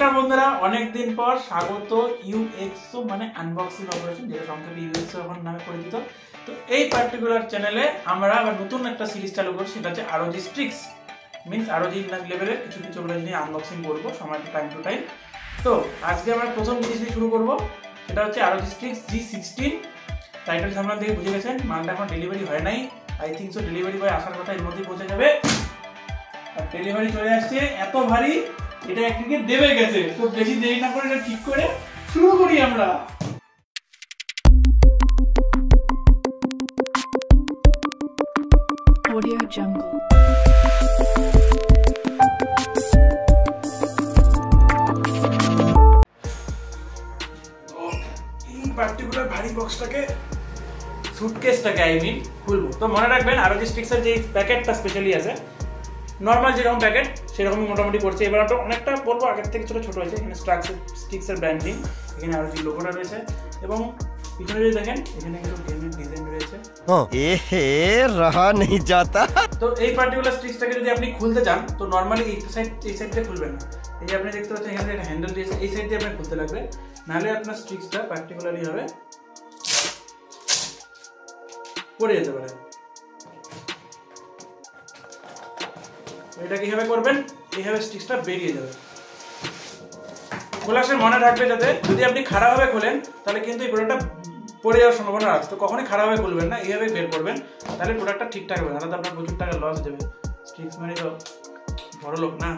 নমস্কার বন্ধুরা, অনেক দিন পর স্বাগত ইউএক্সও মানে আনবক্সিং অপারেশন, যেটা সংক্ষেপে ইউএক্সও এখন নামে পরিচিত। তো এই পার্টিকুলার চ্যানেলে আমরা আবার নতুন একটা সিরিজ চালু করছি, সেটা হচ্ছে আরওজি স্ট্রিক্স মিন্স আরওজি লেভেলের কিছু কিছু নিয়ে আনবক্সিং করবো সময় টাইম টু টাইম। তো আজকে আমরা প্রথম জিনিস দিয়ে শুরু করবো, সেটা হচ্ছে আরওজি স্ট্রিক্স G16। টাইটেল সামনে দেখে বুঝে গেছেন, মালটা এখন ডেলিভারি হয় নাই। I think so delivery boy আসার কথা এর মধ্যেই পৌঁছে যাবে। আর ডেলিভারি চলে আসছে, এত ভারী এটা একদিকে দেবে গেছে। তো বেশি দেরি না করে এটা ঠিক করে শুরু করি আমরা। Audio Jungle। এই পার্টিকুলার ভারী বক্সটাকে, সুটকেসটাকে খুলবো। তো মনে রাখবেন আরওজি স্ট্রিক্সের যে প্যাকেটটা স্পেশালি আছে, নর্মাল যেরকম প্যাকেট সেরকমই মোটামুটি করছে। এবার আমরা অনেকটা বলবো আগের থেকে ছোট ছোট হয়েছে। এখানে স্ট্রিক্সের ব্র্যান্ডিং, এখানে আরওজি লোগোটা রয়েছে এবং পিছনে যদি দেখেন এখানে কিন্তু গেমের ডিজাইন রয়েছে। रहा नहीं जाता। তো এই পার্টিকুলার স্ট্রিক্সটাকে যদি আপনি খুলতে চান তো নর্মালি এই সাইড দিয়ে খুলবেন না। এই যে আপনি দেখতে পাচ্ছেন এখানে একটা হ্যান্ডেল দিয়েছে, এই সাইড দিয়ে আপনার খুলতে লাগবে, নাহলে আপনার স্ট্রিক্সটা পার্টিকুলারলি হবে পড়ে যেতে পারে। এটা কিভাবে করবেন, এইভাবে স্টিক্সটা বেরিয়ে যাবে। খোলার সময় মনে রাখবে যাতে যদি আপনি খারাপভাবে খোলেন তাহলে কিন্তু এই প্রোডাক্টটা পড়ে যাওয়ার সম্ভাবনা আছে। তো কখনোই খারাপভাবে খুলবেন না, এইভাবে বের করবেন, তাহলে প্রোডাক্টটা ঠিকঠাক হবে। তাহলে তো আপনার প্রচুর টাকা লস দেবে। স্টিক্স মানে তো বড় লোক না।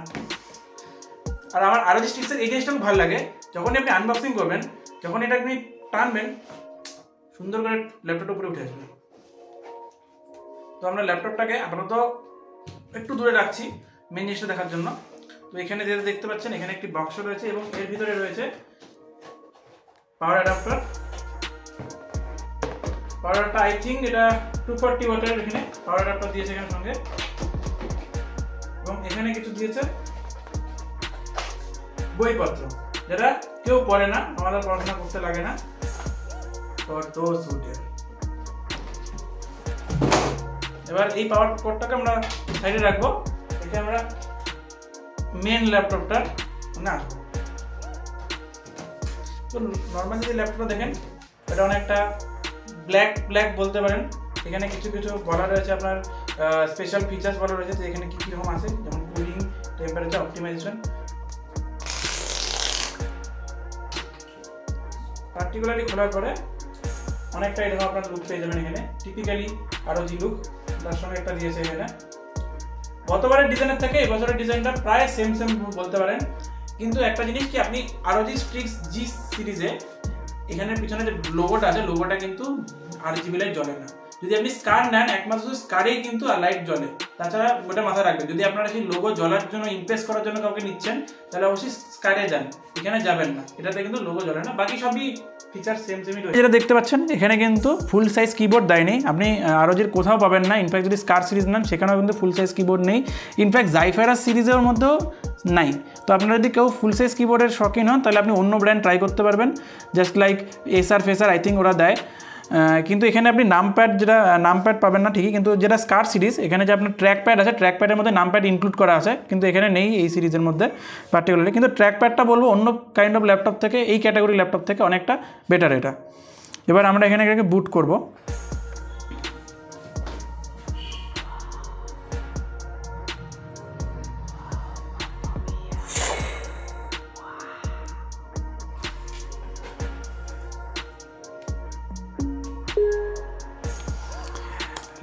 আর আমার আরওজি স্ট্রিক্সের এই জিনিসটা খুব ভালো লাগে, যখনই আপনি আনবক্সিং করবেন, যখন এটা আপনি টানবেন সুন্দর করে ল্যাপটপটা উপরে উঠে আসবে। তো আমরা ল্যাপটপটাকে আপাতত একটু দূরে রাখছি মেন জিনিসটা দেখার জন্য। তো এখানে যেটা দেখতে পাচ্ছেন, এখানে একটি বাক্স রয়েছে এবং এর ভিতরে রয়েছে power adapter. Power adapter I think এটা 240 ওয়াটের এখানে পাওয়ার অ্যাডাপ্টার দিয়েছে এখানে সঙ্গে, এবং এখানে কিছু দিয়েছে বইপত্র, যেটা কেউ পড়ে না, আমাদের পড়াশোনা করতে লাগে না। এবার এই পাওয়ার কোডটাকে আমরা সাইডে রাখবো, এখানে আমরা মেন ল্যাপটপটা না। তো নর্মাল যদি ল্যাপটপটা দেখেন, এটা অনেকটা ব্ল্যাক বলতে পারেন। এখানে কিছু কিছু বলা রয়েছে, আপনার স্পেশাল ফিচার্স বলা রয়েছে যে এখানে কি কীরকম আছে, যেমন কুলিং, টেম্পারেচার অপটিমাইজেশন। পার্টিকুলারলি খোলার পরে অনেকটা এরকম আপনার লুক পেয়ে যাবেন। এখানে টিপিক্যালি আরওজি লুক, তার সঙ্গে একটা দিয়েছে এখানে। গতবারের ডিজাইনের থেকে এবছরের ডিজাইনটা প্রায় সেম বলতে পারেন, কিন্তু একটা জিনিস কি, আপনি আরওজি স্ট্রিক্স G সিরিজে এখানে পিছনে যে লোগোটা আছে, লোগোটা কিন্তু RGB লাইট জ্বলে না। যদি আপনি স্কার নেন, একমাত্র স্কারেই কিন্তু লাইট জ্বলে, তাছাড়া ওটা মাথায় রাখবেন। যদি আপনারা সেই লোগো জ্বলার জন্য, ইমপ্রেস করার জন্য কাউকে নিচ্ছেন, তাহলে অবশ্যই স্কারে যান, এখানে যাবেন না। এটাতে কিন্তু লোগো জ্বলে না, বাকি সবই ফিচার সেমই রয়েছে। যেটা দেখতে পাচ্ছেন এখানে কিন্তু ফুল সাইজ কিবোর্ড দেয়নি, আপনি আরওজির কোথাও পাবেন না। ইনফ্যাক্ট যদি স্কার সিরিজ নেন সেখানেও কিন্তু ফুল সাইজ কিবোর্ড নেই। ইনফ্যাক্ট জাইফারাস সিরিজের মধ্যেও নাই। তো আপনারা যদি কেউ ফুল সাইজ কিবোর্ডের শৌখিন হন, তাহলে আপনি অন্য ব্র্যান্ড ট্রাই করতে পারবেন, জাস্ট লাইক এসার আই থিঙ্ক ওরা দেয়। কিন্তু এখানে আপনি নামপ্যাড পাবেন না ঠিকই, কিন্তু যেটা স্কার সিরিজ, এখানে যে আপনার ট্র্যাক প্যাড আছে, ট্র্যাক প্যাডের মধ্যে নামপ্যাড ইনক্লুড করা আছে, কিন্তু এখানে নেই এই সিরিজের মধ্যে পার্টিকুলারলি। কিন্তু ট্র্যাক প্যাডটা বলবো অন্য কাইন্ড অফ ল্যাপটপ থেকে, এই ক্যাটাগরি ল্যাপটপ থেকে অনেকটা বেটার এটা। এবার আমরা এখানে বুট করব।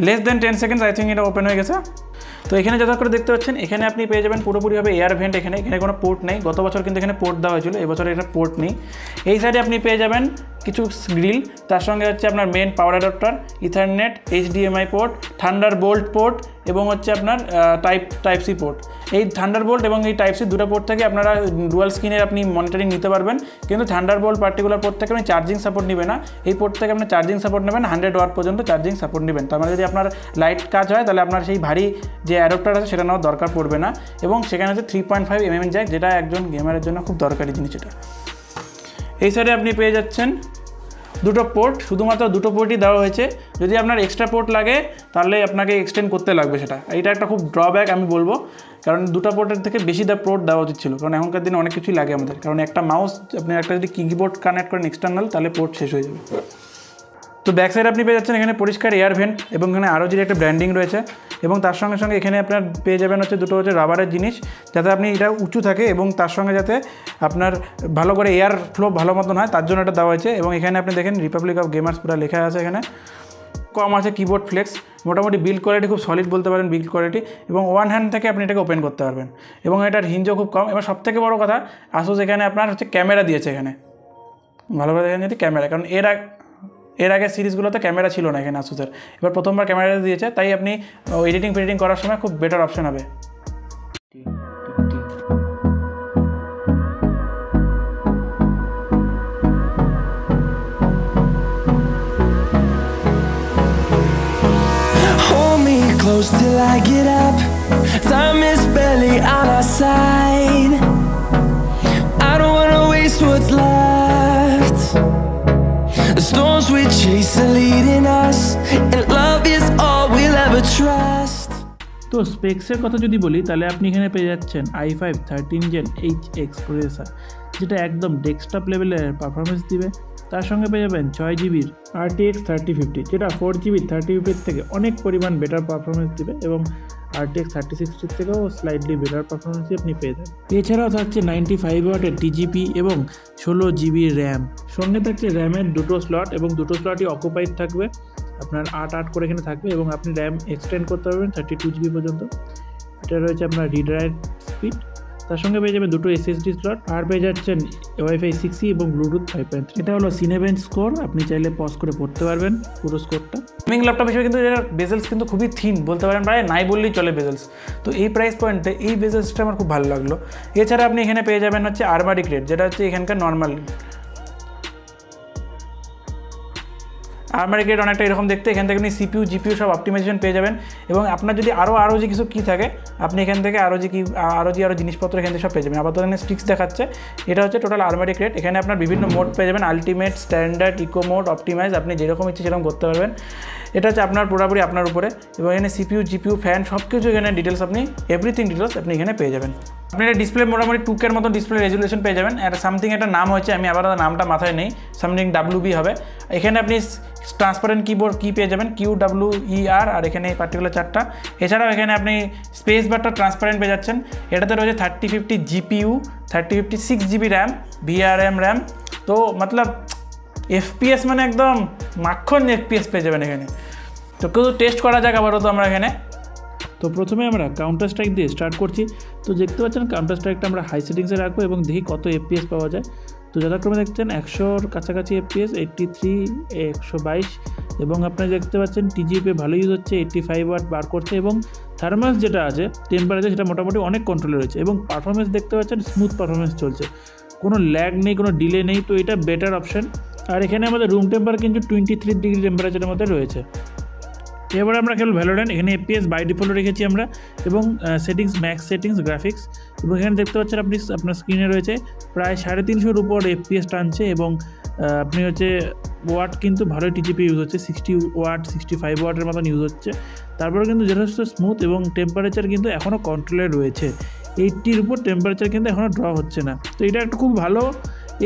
Less than 10 seconds I think এটা ওপেন হয়ে গেছে। তো এখানে যথা করে দেখতে পাচ্ছেন, এখানে আপনি পেয়ে যাবেন পুরোপুরিভাবে এয়ার ভেন্ট। এখানে কোনো পোর্ট নেই। গত বছর কিন্তু এখানে পোর্ট দেওয়া হয়েছিল, এবছর এটা পোর্ট নেই। এই সাইডে আপনি পেয়ে যাবেন কিছু গ্রিল, তার সঙ্গে হচ্ছে আপনার main power adapter, Ethernet, HDMI port, Thunderbolt port এবং হচ্ছে আপনার টাইপ সি পোর্ট। এই থান্ডারবোল্ট এবং এই টাইপ সি দুটো পোর্ট থেকে আপনারা ডুয়াল স্ক্রিনের আপনি মনিটরিং নিতে পারবেন, কিন্তু থান্ডারবোল্ট পার্টিকুলার পোর্ট থেকে আপনি চার্জিং সাপোর্ট নেবেন না। এই পোর্ট থেকে আপনি চার্জিং সাপোর্ট নেবেন, 100 ওয়াট পর্যন্ত চার্জিং সাপোর্ট নেবেন। তার মানে যদি আপনার লাইট কাজ হয়, তাহলে আপনার সেই ভারী যে অ্যাডাপ্টার আছে সেটা নেওয়ার দরকার পড়বে না। এবং সেখানে হচ্ছে 3.5 mm জ্যাক, যেটা একজন গেমারের জন্য খুব দরকারি জিনিস। এটা এই সাইডে আপনি পেয়ে যাচ্ছেন দুটো পোর্ট, শুধুমাত্র দুটো পোর্টই দেওয়া হয়েছে। যদি আপনার এক্সট্রা পোর্ট লাগে তাহলে আপনাকে এক্সটেন্ড করতে লাগবে সেটা। এইটা একটা খুব ড্রব্যাক আমি বলবো, কারণ দুটো পোর্টের থেকে বেশি পোর্ট দেওয়া উচিত ছিল, কারণ এখনকার দিনে অনেক কিছুই লাগে আমাদের, কারণ একটা মাউস আপনি একটা যদি কিবোর্ড কানেক্ট করেন এক্সটার্নাল তাহলে পোর্ট শেষ হয়ে যাবে। তো ব্যাক সাইড আপনি পেয়ে যাচ্ছেন এখানে পরিষ্কার এয়ার ভেন্ট এবং এখানে ROG-র একটা ব্র্যান্ডিং রয়েছে এবং তার সঙ্গে সঙ্গে এখানে আপনার পেয়ে যাবেন হচ্ছে দুটো হচ্ছে রাবারের জিনিস, যাতে আপনি এটা উঁচু থাকে এবং তার সঙ্গে যাতে আপনার ভালো করে এয়ার ফ্লো ভালো মতন হয় তার জন্য এটা দেওয়া হয়েছে। এবং এখানে আপনি দেখেন রিপাবলিক অফ গেমার্স পুরো লেখা আছে, এখানে কম আছে কিবোর্ড ফ্লেক্স, মোটামুটি বিল্ড কোয়ালিটি খুব সলিড বলতে পারেন বিল্ড কোয়ালিটি, এবং ওয়ান হ্যান্ড থেকে আপনি এটাকে ওপেন করতে পারবেন এবং এটার হিঞ্জও খুব কম। এবার সবথেকে বড় কথা আসুস এখানে আপনার হচ্ছে ক্যামেরা দিয়েছে, এখানে ভালো করে দেখেন যদি ক্যামেরা, কারণ এর আগে সিরিজগুলোতে ক্যামেরা ছিল না এখানে আসুসের, এবার প্রথমবার ক্যামেরা দিয়েছে, তাই আপনি এডিটিং ফেডিটিং করার সময় খুব বেটার অপশন হবে। Close till I get up, time is barely on our side. I don't wanna waste what's left. The storms we chase are leading us, and love is all we'll ever trust. তো স্পেক্সের কথা যদি বলি তাহলে আপনি এখানে পেয়ে যাচ্ছেন i5 13 Gen HX processor, যেটা একদম ডেস্কটপ লেভেলের পারফরমেন্স দিবে। তার সঙ্গে পেয়ে যাবেন 6GB RTX 3050, যেটা 4GB 3050 থেকে অনেক পরিমাণ বেটার পারফরমেন্স দিবে এবং RTX 3060 থেকেও স্লাইডলি বেটার পারফরমেন্সই আপনি পেয়ে যাবেন। এছাড়াও থাকছে 95 ওয়াটের TGP এবং 16GB র্যাম, সঙ্গে থাকছে র্যামের দুটো স্লট এবং দুটো স্লটই অকুপাইড থাকবে, আপনার 8 করে এখানে থাকবে এবং আপনি র্যাম এক্সটেন্ড করতে পারবেন 32GB পর্যন্ত। এটা রয়েছে আপনার রিড রাইট স্পিড, তার সঙ্গে পেয়ে যাবেন দুটো SSD স্লট, আর পেয়ে যাচ্ছেন Wi-Fi 6E এবং ব্লুটুথ 5.3। এটা হলো সিনেবেঞ্চ স্কোর, আপনি চাইলে পজ করে পড়তে পারবেন পুরো স্কোরটা। গেমিং ল্যাপটপ হিসেবে কিন্তু এর বেজেলস কিন্তু খুবই থিন বলতে পারেন, প্রায় নাই বললেই চলে বেজেলস। তো এই প্রাইস পয়েন্টে এই বেজেলসটা আমার খুব ভালো লাগলো। এছাড়া আপনি এখানে পেয়ে যাবেন হচ্ছে আরমারি ক্রেট, যেটা হচ্ছে এখানকার নর্মাল আরমারি ক্রেট অনেকটা এরকম দেখতে। এখান থেকে আপনি CPU GPU সব অপটিমাইজেশন পেয়ে যাবেন এবং আপনার যদি আরও যে কিছু কী থাকে আপনি এখান থেকে আরও জিনিসপত্র এখান থেকে সব পেয়ে যাবেন। আপাতত এখানে স্টিক্স দেখাচ্ছে, এটা হচ্ছে টোটাল আরমারি ক্রেট। এখানে আপনার বিভিন্ন মোড পেয়ে যাবেন, ultimate, standard, eco mode, optimise, আপনি যেরকম ইচ্ছে সেরকম করতে পারবেন। এটা হচ্ছে আপনার পুরোপুরি আপনার উপরে। এবং এখানে CPU GPU ফ্যান সব কিছু এখানে ডিটেলস আপনি এভরিথিং ডিটেলস আপনি এখানে পেয়ে যাবেন। আপনি এটা ডিসপ্লে মোটামুটি 2K এর মতো ডিসপ্লে রেজুলেশন পেয়ে যাবেন। আর সামথিং একটা নাম হচ্ছে, আমি আবার নামটা মাথায় নেই, সামথিং WB হবে। এখানে আপনি ট্রান্সপারেন্ট কিবোর্ড কি পেয়ে যাবেন, QWER, আর এখানে এই পার্টিকুলার চারটা। এছাড়াও এখানে আপনি স্পেস বারটা ট্রান্সপারেন্ট পেয়ে যাচ্ছেন। এটাতে রয়েছে 3050 GPU, 3050 6GB RAM, VRM RAM. তো মতলব FPS মানে একদম মাখন FPS পেয়ে যাবেন এখানে। তো কেউ টেস্ট করা যাক আবারও তো আমরা এখানে। তো প্রথমে আমরা কাউন্টার স্ট্রাইক দিয়ে স্টার্ট করছি। তো দেখতে পাচ্ছেন কাউন্টার স্ট্রাইকটা আমরা হাই সেটিংসে রাখবো এবং দেখি কত FPS পাওয়া যায়। তো যথাক্রমে দেখছেন 100-র কাছাকাছি FPS, 83, 122 এবং আপনি দেখতে পাচ্ছেন TGP ভালো ইউজ হচ্ছে, 85 ওয়াট বার করছে এবং থার্মাল যেটা আছে টেম্পারেচার সেটা মোটামুটি অনেক কন্ট্রোলে রয়েছে এবং পারফরমেন্স দেখতে পাচ্ছেন স্মুথ পারফরমেন্স চলছে, কোনো ল্যাগ নেই, কোনো ডিলে নেই। তো এটা বেটার অপশন। আর এখানে আমাদের রুম টেম্পারেচার কিন্তু 23 ডিগ্রি টেম্পারেচারের মধ্যে রয়েছে। এবার আমরা খেলব ভ্যালোরেন্ট। এখানে FPS বাই ডিফল্ট রেখেছি আমরা এবং সেটিংস, ম্যাক্স সেটিংস, গ্রাফিক্স। এবং এখানে দেখতে পাচ্ছেন আপনি আপনার স্ক্রিনে রয়েছে প্রায় 350-এর উপর FPS টানছে এবং আপনি হচ্ছে ওয়াট কিন্তু ভালোই TGP ইউজ হচ্ছে, 60 ওয়াট 65 ওয়াটের মতন ইউজ হচ্ছে। তারপরে কিন্তু যথেষ্ট স্মুথ এবং টেম্পারেচার কিন্তু এখনও কন্ট্রোলে রয়েছে, 80-র উপর টেম্পারেচার কিন্তু এখনও ড্র হচ্ছে না। তো এটা একটা খুব ভালো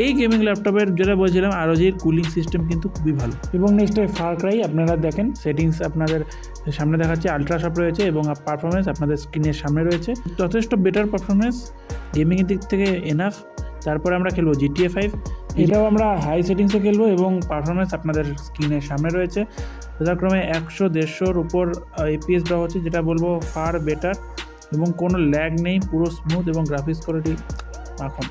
এই গেমিং ল্যাপটপের, যেটা বলছিলাম ROG-এর কুলিং সিস্টেম কিন্তু খুবই ভালো। এবং নেক্সট ফার ক্রাই আপনারা দেখেন, সেটিংস আপনাদের সামনে দেখাচ্ছে, আলট্রাশপ রয়েছে এবং পারফরমেন্স আপনাদের স্ক্রিনের সামনে রয়েছে, যথেষ্ট বেটার পারফরমেন্স গেমিংয়ের দিক থেকে এনাফ। তারপরে আমরা খেলবো GTA 5, এটাও আমরা হাই সেটিংসে খেলবো এবং পারফরমেন্স আপনাদের স্ক্রিনের সামনে রয়েছে। যথাক্রমে 100-150-র উপর FPS ড্র হচ্ছে, যেটা বলবো ফার বেটার এবং কোনো ল্যাগ নেই, পুরো স্মুথ এবং গ্রাফিক্স কোয়ালিটি এখন।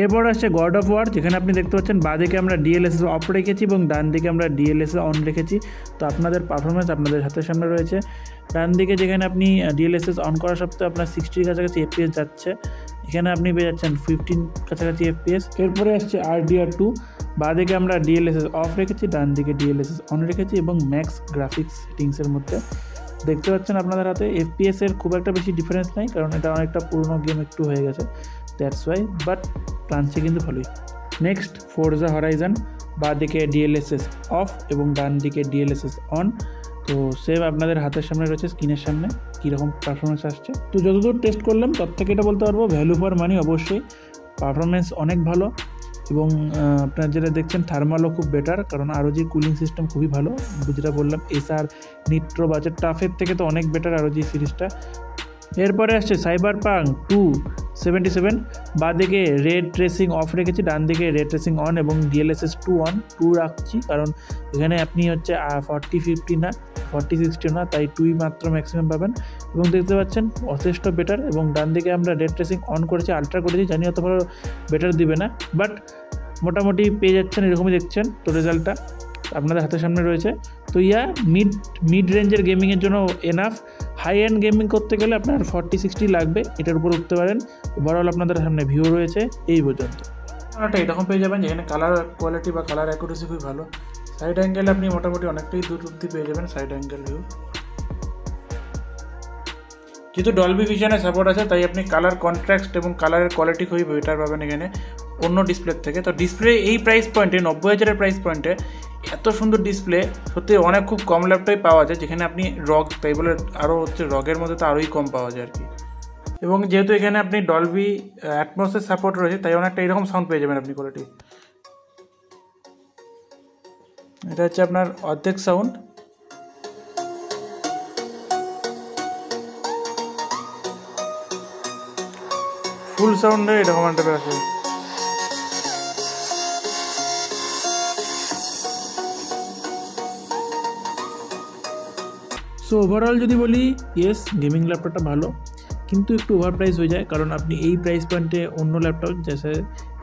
এরপর আসছে গড অফ ওয়ার, যেখানে আপনি দেখতে পাচ্ছেন বাঁদিকে আমরা DLSS অফ রেখেছি এবং ডান দিকে আমরা DLSS অন রেখেছি। তো আপনাদের পারফরমেন্স আপনাদের হাতের সামনে রয়েছে। ডান দিকে যেখানে আপনি DLSS অন করা সত্ত্বেও আপনার 60-র কাছাকাছি FPS যাচ্ছে, এখানে আপনি পেয়ে যাচ্ছেন 15 কাছাকাছি FPS। এরপরে আসছে RDR2, বাঁদিকে আমরা DLSS অফ রেখেছি, ডান দিকে DLSS অন রেখেছি এবং ম্যাক্স গ্রাফিক্স সেটিংসের মধ্যে দেখতে পাচ্ছেন আপনাদের হাতে FPS-এর খুব একটা বেশি ডিফারেন্স নাই, কারণ এটা অনেকটা পুরনো গেম একটু হয়ে গেছে, দ্যাটস ওয়াই, বাট টানছে কিন্তু ভালোই। নেক্সট ফোরজা হরাইজন, বাঁ দিকে DLSS অফ এবং ডান দিকে DLSS অন। তো সেভ আপনাদের হাতের সামনে রয়েছে, স্ক্রিনের সামনে কীরকম পারফরমেন্স আসছে। তো যতদূর টেস্ট করলাম তার থেকে এটা বলতে পারবো ভ্যালু ফর মানি অবশ্যই, পারফরমেন্স অনেক ভালো এবং আপনারা যেটা দেখছেন থার্মালও খুব বেটার, কারণ ROG কুলিং সিস্টেম খুবই ভালো। যেটা বললাম এসআর নিট্রো বাজেট টাফের থেকে তো অনেক বেটার ROG সিরিজটা। এরপরে আসছে সাইবারপাঙ্ক 2077, বাঁ দিকে রেড ট্রেসিং অফ রেখেছি, ডান দিকে রেড ট্রেসিং অন এবং DLSS 2 অন, 2 রাখছি কারণ এখানে আপনি হচ্ছে 4050 না 4060 না, তাই 2ই মাত্র ম্যাক্সিমাম পাবেন এবং দেখতে পাচ্ছেন যথেষ্ট বেটার। এবং ডান দিকে আমরা রেড ট্রেসিং অন করেছি, আলট্রা করেছি, জানি অত ভালো বেটার দিবে না, বাট মোটামুটি পেয়ে যাচ্ছেন, এরকমই দেখছেন। তো রেজাল্টটা আপনাদের হাতের সামনে রয়েছে। তো মিড রেঞ্জের গেমিংয়ের জন্য এনাফ, হাই এন্ড গেমিং করতে গেলে আপনার 4060 লাগবে, এটার উপর উঠতে পারেন। ওভারঅল আপনাদের সামনে ভিউ রয়েছে এই পর্যন্ত। একটা এরকম পেয়ে যাবেন যেখানে কালার কোয়ালিটি বা কালার অ্যাকুরেসি খুবই ভালো। সাইড অ্যাঙ্গেল আপনি মোটামুটি অনেকটাই দূর অব্দি পেয়ে যাবেন সাইড অ্যাঙ্গেল ভিউ। যেহেতু ডলবি ভিশনের সাপোর্ট আছে তাই আপনি কালার কন্ট্রাস্ট এবং কালারের কোয়ালিটি খুবই বেটার পাবেন এখানে অন্য ডিসপ্লের থেকে। তো ডিসপ্লে এই প্রাইস পয়েন্টে 90,000-এর প্রাইস পয়েন্টে এত সুন্দর ডিসপ্লে সত্যি অনেক খুব কম ল্যাপটপে পাওয়া যায়, যেখানে আপনি তাই বলে আরও হচ্ছে রগের মধ্যে তো আরোই কম পাওয়া যায় আর কি। এবং যেহেতু এখানে আপনি ডলবি অ্যাটমসের সাপোর্ট রয়েছে তাই অনেকটা এরকম সাউন্ড পেয়ে যাবেন আপনি কোয়ালিটি। এটা হচ্ছে আপনার অর্ধেক সাউন্ড। ফুল সাউন্ডে এরকম একটা আছে। সো ওভারঅল যদি বলি ইয়েস গেমিং ল্যাপটপটা ভালো, কিন্তু একটু ওভার প্রাইস হয়ে যায়, কারণ আপনি এই প্রাইস পয়েন্টে অন্য ল্যাপটপ জেসে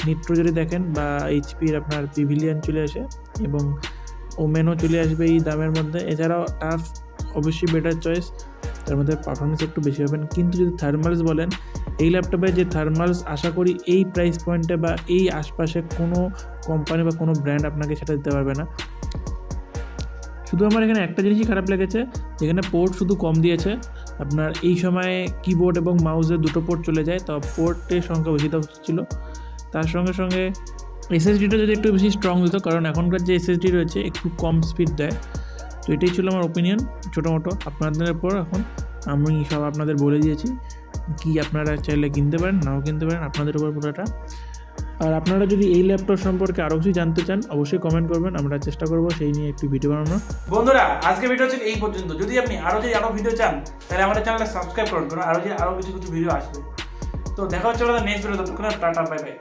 নিট্রো যদি দেখেন বা এইচপির আপনার পিভিলিয়ান চলে আসে এবং ওমেনও চলে আসবে এই দামের মধ্যে। এছাড়াও টাফ অবশ্যই বেটার চয়েস, তার মধ্যে পারফরমেন্স একটু বেশি হবেন। কিন্তু যদি থার্মালস বলেন, এই ল্যাপটপে যে থার্মালস আশা করি এই প্রাইস পয়েন্টে বা এই আশপাশে কোনো কোম্পানি বা কোনো ব্র্যান্ড আপনাকে সেটা দিতে পারবে না। শুধু আমার এখানে একটা জিনিসই খারাপ লেগেছে, যেখানে পোর্ট শুধু কম দিয়েছে। আপনার এই সময়ে কিবোর্ড এবং মাউসের দুটো পোর্ট চলে যায়, তো পোর্টের সংখ্যা বেশি দেওয়া ছিল। তার সঙ্গে সঙ্গে SSDটা যদি একটু বেশি স্ট্রং দিত, কারণ এখনকার যে SSD রয়েছে একটু কম স্পিড দেয়। তো এটাই ছিল আমার ওপিনিয়ন ছোটো মোটো। আপনাদের উপর এখন আমি সব আপনাদের বলে দিয়েছি, কি আপনারা চাইলে কিনতে পারেন নাও কিনতে পারেন, আপনাদের উপর পুরোটা। আর আপনারা যদি এই ল্যাপটপ সম্পর্কে আরও কিছু জানতে চান অবশ্যই কমেন্ট করবেন, আমরা চেষ্টা করবো সেই নিয়ে একটু ভিডিও বানানোর। বন্ধুরা আজকে ভিডিও হচ্ছে এই পর্যন্ত। যদি আপনি আরও ভিডিও চান তাহলে আমাদের চ্যানেলটা সাবস্ক্রাইব করুন, কারণ আরও কিছু ভিডিও আসবে। তো দেখা হচ্ছে নেক্সট ভিডিও, ততক্ষণ টাটা বাই বাই।